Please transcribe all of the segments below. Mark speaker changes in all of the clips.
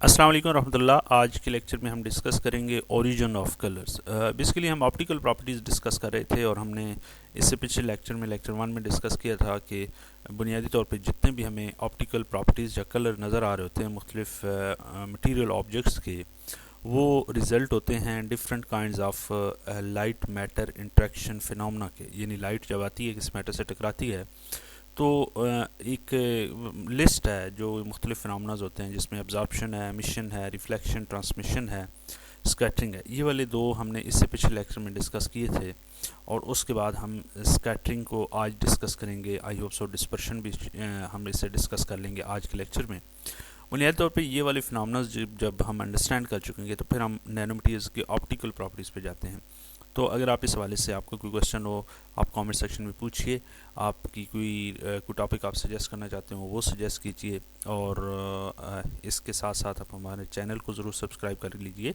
Speaker 1: अस्सलाम वालेकुम रहमतुल्लाह। आज के लेक्चर में हम डिस्कस करेंगे ओरिजिन ऑफ कलर्स। बेसिकली हम ऑप्टिकल प्रॉपर्टीज़ डिस्कस कर रहे थे और हमने इससे पिछले लेक्चर में लेक्चर 1 में डिस्कस किया था कि बुनियादी तौर पे जितने भी हमें ऑप्टिकल प्रॉपर्टीज़ या कलर नज़र आ रहे होते हैं मुख्तलिफ मटीरियल ऑब्जेक्ट्स के, वो रिज़ल्ट होते हैं different kinds of light matter interaction phenomena के। यानी लाइट जब आती है किसी मैटर से टकराती है तो एक लिस्ट है जो मुख्तलिफ फिनोमेनाज होते हैं, जिसमें एब्जॉर्प्शन है, एमिशन है, रिफ्लेक्शन, ट्रांसमिशन है, स्कैटरिंग है। ये वाले दो हमने इससे पिछले लेक्चर में डिस्कस किए थे और उसके बाद हम स्कैटरिंग को आज डिस्कस करेंगे। आई होप सो डिस्पर्शन भी हम इसे डिस्कस कर लेंगे आज के लेक्चर में। बुनियादी तौर पे ये वाले फिनोमेनाज जब हम अंडरस्टैंड कर चुकेंगे तो फिर हम नैनो मटीरियल्स के ऑप्टिकल प्रॉपर्टीज़ पे जाते हैं। तो अगर आप इस हवाले से आपको कोई क्वेश्चन हो, आप कमेंट सेक्शन में पूछिए। आपकी कोई टॉपिक आप सजेस्ट करना चाहते हो वो सजेस्ट कीजिए और इसके साथ साथ आप हमारे चैनल को ज़रूर सब्सक्राइब कर लीजिए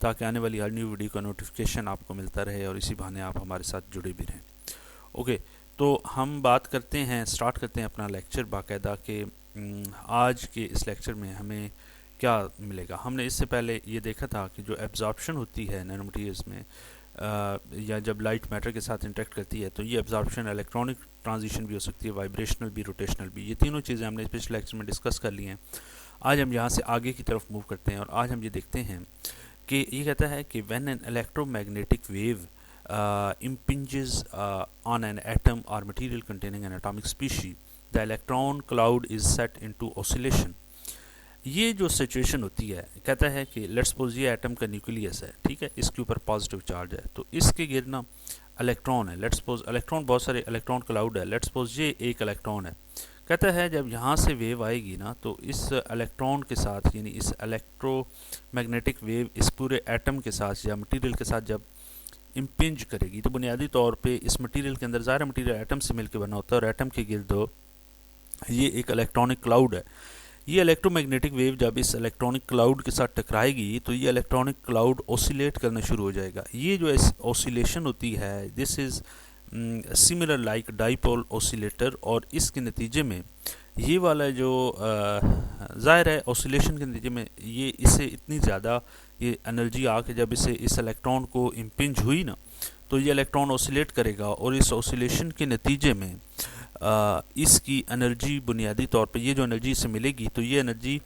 Speaker 1: ताकि आने वाली हर न्यू वीडियो का नोटिफिकेशन आपको मिलता रहे और इसी बहाने आप हमारे साथ जुड़े भी रहें। ओके, तो हम बात करते हैं, स्टार्ट करते हैं अपना लेक्चर बाकायदा कि आज के इस लेक्चर में हमें क्या मिलेगा। हमने इससे पहले ये देखा था कि जो एब्जॉर्प्शन होती है नैनो मटीरियल्स में या जब लाइट मैटर के साथ इंटरेक्ट करती है तो ये एब्जॉर्प्शन इलेक्ट्रॉनिक ट्रांजिशन भी हो सकती है, वाइब्रेशनल भी, रोटेशनल भी। ये तीनों चीज़ें हमने पिछले लेक्चर में डिस्कस कर ली हैं। आज हम यहाँ से आगे की तरफ मूव करते हैं और आज हम ये देखते हैं कि ये कहता है कि when an electromagnetic wave impinges on an atom or material containing an atomic species, the electron cloud is set into oscillation। ये जो सिचुएशन होती है, कहता है कि लेट्स सपोज ये एटम का न्यूक्लियस है, ठीक है, इसके ऊपर पॉजिटिव चार्ज है तो इसके गिरना इलेक्ट्रॉन है। लेट्स सपोज इलेक्ट्रॉन, बहुत सारे इलेक्ट्रॉन क्लाउड है, लेट्स सपोज ये एक इलेक्ट्रॉन है। कहता है जब यहाँ से वेव आएगी ना तो इस इलेक्ट्रॉन के साथ, यानी इस इलेक्ट्रोमैग्नेटिक वेव इस पूरे एटम के साथ या मटीरियल के साथ जब इम्पिंज करेगी तो बुनियादी तौर पे इस मटेरियल के अंदर, ज़ाहिर मटेरियल एटम से मिलकर बना होता है और एटम के गिर्द ये एक इलेक्ट्रॉनिक क्लाउड है। ये इलेक्ट्रोमैग्नेटिक वेव जब इस इलेक्ट्रॉनिक क्लाउड के साथ टकराएगी तो ये इलेक्ट्रॉनिक क्लाउड ऑसिलेट करना शुरू हो जाएगा। ये जो ऑसिलेशन होती है, this is similar like dipole oscillator, और इसके नतीजे में ये वाला जो ज़ाहिर है ऑसिलेशन के नतीजे में ये इससे इतनी ज़्यादा ये एनर्जी आके जब इस इलेक्ट्रॉन को इम्पिंज हुई ना तो ये इलेक्ट्रॉन ऑसिलेट करेगा और इस ऑसिलेशन के नतीजे में इसकी एनर्जी, बुनियादी तौर पे ये जो एनर्जी इसे मिलेगी तो ये एनर्जी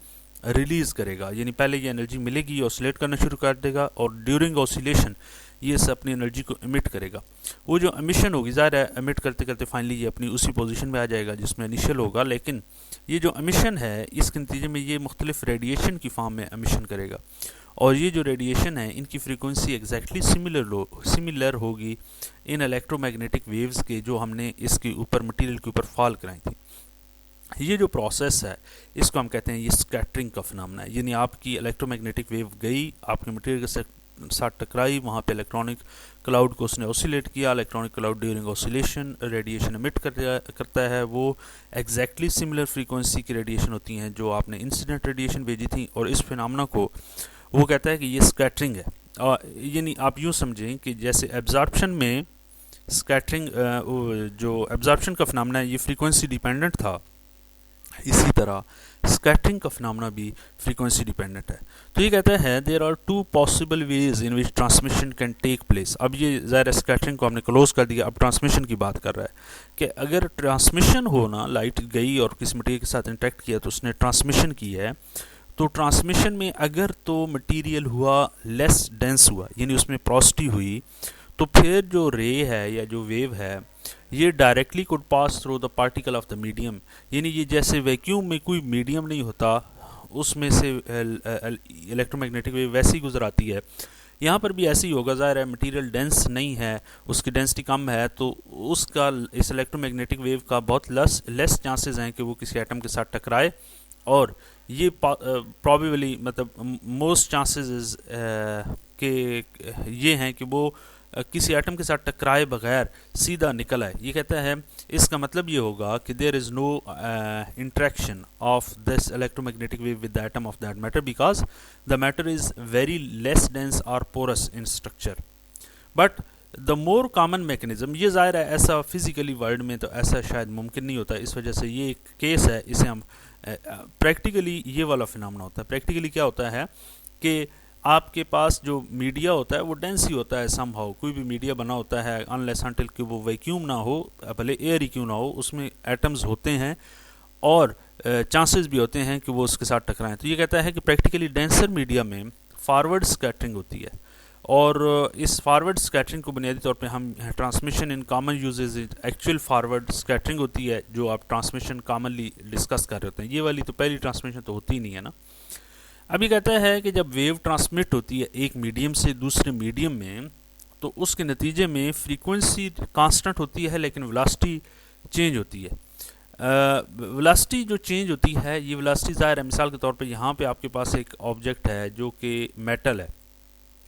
Speaker 1: रिलीज़ करेगा। यानी पहले ये एनर्जी मिलेगी, ऑसिलेट करना शुरू कर देगा और ड्यूरिंग ऑसिलेशन ये इस अपनी एनर्जी को एमिट करेगा। वो जो एमिशन होगी, ज़ाहिर है एमिट करते करते फाइनली ये अपनी उसी पोजीशन में आ जाएगा जिसमें इनिशियल होगा, लेकिन ये जो एमिशन है इसके नतीजे में ये मुख्तलिफ रेडिएशन की फॉर्म में एमिशन करेगा और ये जो रेडिएशन है इनकी फ्रीक्वेंसी एग्जैक्टली सिमिलर होगी इन इलेक्ट्रोमैग्नेटिक वेव्स के जो हमने इसके ऊपर, मटेरियल के ऊपर फॉल कराई थी। ये जो प्रोसेस है इसको हम कहते हैं ये स्कैटरिंग का फिनोमेना है। यानी आपकी इलेक्ट्रोमैग्नेटिक वेव गई, आपके मटेरियल के साथ टकराई, वहाँ पे इलेक्ट्रॉनिक क्लाउड को उसने ऑसिलेट किया। Electronic cloud during oscillation radiation emit करता है, वो एग्जैक्टली सिमिलर फ्रीक्वेंसी की रेडिएशन होती हैं जो आपने इंसिडेंट रेडिएशन भेजी थी, और इस फिनोमेना को वो कहता है कि ये स्कैटरिंग है। और यानी आप यूँ समझें कि जैसे एब्जॉर्प्शन में स्कैटरिंग, जो एब्जॉर्प्शन का फिनोमेना है ये फ्रीक्वेंसी डिपेंडेंट था, इसी तरह स्कैटरिंग का फिनोमेना भी फ्रीक्वेंसी डिपेंडेंट है। तो ये कहता है there are two possible ways in which transmission can take place. अब ये ज़ाहिर स्कैटरिंग को हमने क्लोज कर दिया, अब ट्रांसमिशन की बात कर रहा है कि अगर ट्रांसमिशन हो ना, लाइट गई और किसी मटेरियल के साथ इंटरेक्ट किया तो उसने ट्रांसमिशन की है, तो ट्रांसमिशन में अगर तो मटेरियल हुआ लेस डेंस हुआ, यानी उसमें पोरोसिटी हुई, तो फिर जो रे है या जो वेव है ये directly could pass through the particle of the medium. यानी ये जैसे वैक्यूम में कोई मीडियम नहीं होता उसमें से इलेक्ट्रोमैग्नेटिक वेव वैसी गुजर आती है, यहाँ पर भी ऐसे ही होगा। ज़ाहिर है मटेरियल डेंस नहीं है, उसकी डेंसिटी कम है, तो उसका, इस इलेक्ट्रोमैग्नेटिक वेव का बहुत लेस चांसेस हैं कि वो किसी एटम के साथ टकराए, और ये प्रॉबेबली मतलब मोस्ट चांसेस के ये हैं कि वो किसी एटम के साथ टकराए बगैर सीधा निकल आए। ये कहता है इसका मतलब ये होगा कि there is no interaction of this electromagnetic wave with the atom of that matter because the matter is very less dense और porous in structure. But the more common mechanism, ये ज़ाहिर है ऐसा फिजिकली वर्ल्ड में तो ऐसा शायद मुमकिन नहीं होता, इस वजह से ये एक केस है, इसे हम प्रैक्टिकली ये वाला फिनोमेना होता है। प्रैक्टिकली क्या होता है कि आपके पास जो मीडिया होता है वो डेंस ही होता है समहाउ, कोई भी मीडिया बना होता है अनलेस अनटिल कि वो वैक्यूम ना हो, भले एयर ही क्यों ना हो, उसमें एटम्स होते हैं और चांसेस भी होते हैं कि वो उसके साथ टकराएं। तो ये कहता है कि प्रैक्टिकली डेंसर मीडिया में फॉरवर्ड स्कैटरिंग होती है, और इस फॉरवर्ड स्कैटरिंग को बुनियादी तौर पे हम transmission in common usages actual forward scattering होती है, जो आप ट्रांसमिशन कॉमनली डिस्कस कर रहे होते हैं। ये वाली तो पहली ट्रांसमिशन तो होती ही नहीं है ना। अभी कहता है कि जब वेव ट्रांसमिट होती है एक मीडियम से दूसरे मीडियम में, तो उसके नतीजे में फ्रीक्वेंसी कांस्टेंट होती है लेकिन वेलोसिटी चेंज होती है। वेलोसिटी जो चेंज होती है, ये वेलोसिटी ज़ाहिर है, मिसाल के तौर पे यहाँ पे आपके पास एक ऑब्जेक्ट है जो कि मेटल है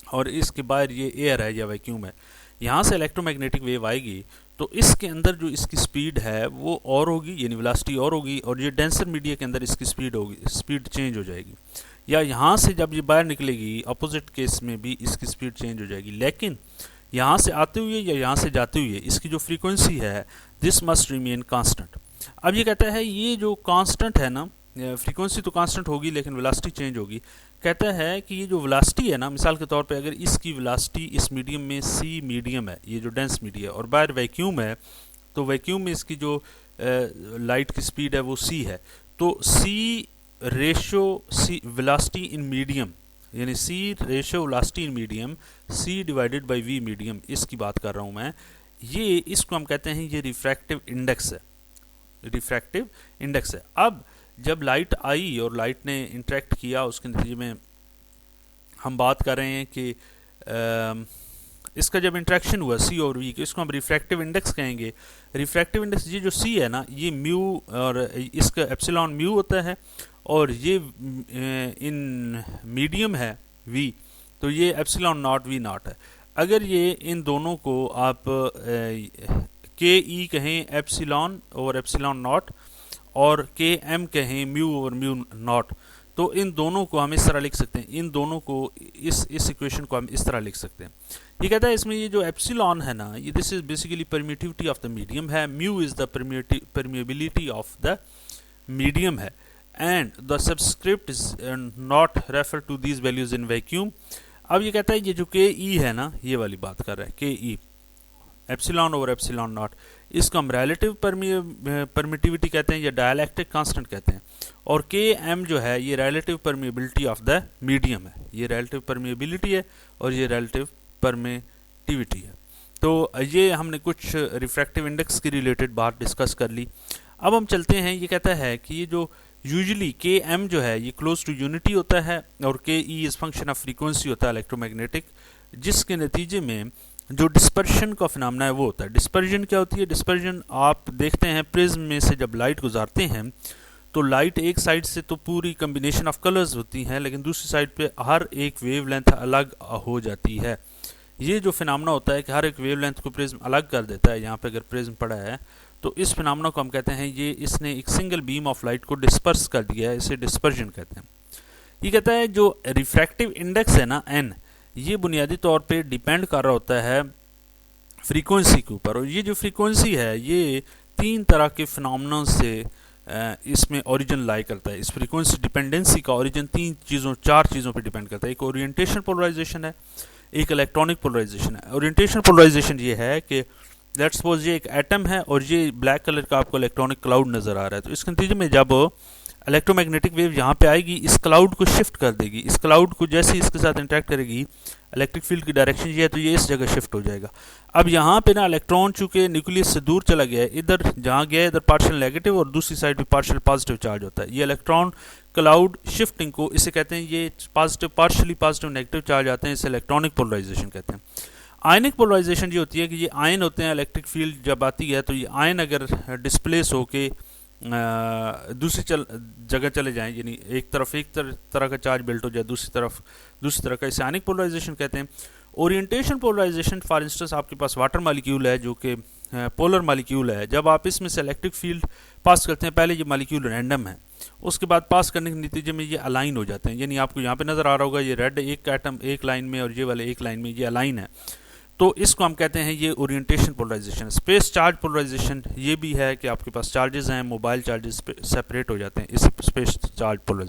Speaker 1: और इसके बाहर ये एयर है या वैक्यूम है, यहाँ से इलेक्ट्रोमैग्नेटिक वेव आएगी तो इसके अंदर जो इसकी स्पीड है वो और होगी, यानी वेलोसिटी और होगी, और ये डेंसर मीडिया के अंदर इसकी स्पीड होगी, स्पीड चेंज हो जाएगी। या यहाँ से जब ये बाहर निकलेगी अपोजिट केस में भी इसकी स्पीड चेंज हो जाएगी, लेकिन यहाँ से आते हुए या यहाँ से जाते हुए इसकी जो फ्रीक्वेंसी है दिस मस्ट रिमेन कांस्टेंट। अब ये कहता है ये जो कांस्टेंट है ना, फ्रीक्वेंसी तो कांस्टेंट होगी लेकिन वेलोसिटी चेंज होगी। कहता है कि ये जो वेलोसिटी है ना, मिसाल के तौर पे अगर इसकी वेलोसिटी इस मीडियम में सी मीडियम है, ये जो डेंस मीडियम है, और बाहर वैक्यूम है, तो वैक्यूम में इसकी जो लाइट की स्पीड है वो सी है, तो C ratio C velocity in medium, यानी C ratio velocity in medium C divided by V medium, इसकी बात कर रहा हूँ मैं। ये इसको हम कहते हैं ये रिफ्रैक्टिव इंडेक्स है, रिफ्रैक्टिव इंडेक्स है। अब जब लाइट आई और लाइट ने इंटरेक्ट किया, उसके नतीजे में हम बात कर रहे हैं कि इसका जब इंटरेक्शन हुआ सी और वी, इसको हम रिफ्रैक्टिव इंडेक्स कहेंगे। रिफ्रैक्टिव इंडेक्स ये जो सी है ना, ये म्यू और इसका एप्सिलॉन म्यू होता है, और ये इन मीडियम है वी, तो ये एप्सिलॉन नॉट वी नॉट है। अगर ये इन दोनों को आप के ई कहें एप्सिलॉन ओवर एप्सिलॉन नॉट और के एम कहें म्यू ओवर म्यू नॉट, तो इन दोनों को हम इस तरह लिख सकते हैं, इन दोनों को इस इक्वेशन को हम इस तरह लिख सकते हैं। ये कहता है इसमें ये जो एप्सिलॉन है ना, ये this is basically permittivity of the medium है, mu is the permeability of the medium है, and the subscript is not refer to these values in vacuum. अब ये कहता है ये जो के ई है ना, ये वाली बात कर रहा है, के ई एप्सिलॉन ओवर एप्सिलॉन नॉट, इसको हम रिलेटिव परमिटिविटी कहते हैं या डायलैक्ट्रिक कांस्टेंट कहते हैं, और के एम जो है ये relative permeability of the medium है, ये रिलेटिव परमिएबिलिटी है और ये रिलेटिव परमिटिविटी है। तो ये हमने कुछ रिफ्रैक्टिव इंडेक्स की रिलेटेड बात डिस्कस कर ली। अब हम चलते हैं, ये कहता है कि ये जो यूजुअली के एम जो है ये क्लोज टू यूनिटी होता है, और के E is function of frequency होता है इलेक्ट्रोमैग्नेटिक, जिसके नतीजे में जो डिस्पर्शन का फिनोमेना है वो होता है। डिस्पर्जन क्या होती है? डिस्पर्जन आप देखते हैं प्रिज्म में से जब लाइट गुजारते हैं तो लाइट एक साइड से तो पूरी कम्बिनेशन ऑफ कलर्स होती हैं, लेकिन दूसरी साइड पे हर एक वेवलेंथ अलग हो जाती है। ये जो फिनोमेना होता है कि हर एक वेवलेंथ को प्रिज्म अलग कर देता है, यहाँ पे अगर प्रिज्म पड़ा है तो इस फिनोमेना को हम कहते हैं ये इसने एक सिंगल बीम ऑफ लाइट को डिस्पर्स कर दिया है, इसे डिस्पर्जन कहते हैं। ये कहता है जो रिफ्रैक्टिव इंडेक्स है ना एन, ये बुनियादी तौर पे डिपेंड कर रहा होता है फ्रीक्वेंसी के ऊपर, और ये जो फ्रीक्वेंसी है ये तीन तरह के फिनोमेनन से इसमें ओरिजिन लाई करता है। इस फ्रीक्वेंसी डिपेंडेंसी का ओरिजिन चार चीज़ों पे डिपेंड करता है। एक ओरिएंटेशन पोलराइजेशन है, एक इलेक्ट्रॉनिक पोलराइजेशन है। ओरिएंटेशन पोलराइजेशन ये है कि लेट्स सपोज ये एक एटम है और ये ब्लैक कलर का आपको इलेक्ट्रॉनिक क्लाउड नज़र आ रहा है, तो इसके नतीजे में जब इलेक्ट्रोमैग्नेटिक वेव यहाँ पे आएगी इस क्लाउड को शिफ्ट कर देगी। इस क्लाउड को जैसे ही इसके साथ इंटरेक्ट करेगी, इलेक्ट्रिक फील्ड की डायरेक्शन ये है तो ये इस जगह शिफ्ट हो जाएगा। अब यहाँ पे ना इलेक्ट्रॉन चूंकि न्यूक्लियस से दूर चला गया है, इधर जहाँ गया है इधर पार्शियल नेगेटिव और दूसरी साइड पे पार्शियल पॉजिटिव चार्ज होता है। ये इलेक्ट्रॉन क्लाउड शिफ्टिंग को इसे कहते हैं, ये positive partially positive negative charge आते हैं, इसे इलेक्ट्रॉनिक पोलराइजेशन कहते हैं। आयनिक पोलराइजेशन ये होती है कि ये आयन होते हैं, इलेक्ट्रिक फील्ड जब आती है तो ये आयन अगर डिस्प्लेस होके दूसरी जगह चले जाएं, यानी एक तरह का चार्ज बिल्ट हो जाए, दूसरी तरह का, इसे आयनिक पोलराइजेशन कहते हैं। ओरिएंटेशन पोलराइजेशन फॉर इंस्टेंस आपके पास वाटर मॉलिक्यूल है जो कि पोलर मॉलिक्यूल है, जब आप इसमें से इलेक्ट्रिक फील्ड पास करते हैं, पहले ये मॉलिक्यूल रैंडम है, उसके बाद पास करने के नतीजे में ये अलाइन हो जाते हैं, यानी आपको यहाँ पे नज़र आ रहा होगा ये रेड एक एटम एक लाइन में और ये वाले एक लाइन में, ये अलाइन है। तो इसको हम कहते हैं ये orientation polarization. Space charge polarization ये भी है कि आपके पास चार्जेस हैं, मोबाइल चार्जेस सेपरेट हो जाते हैं, इस स्पेस चार्ज पोलराइजेशन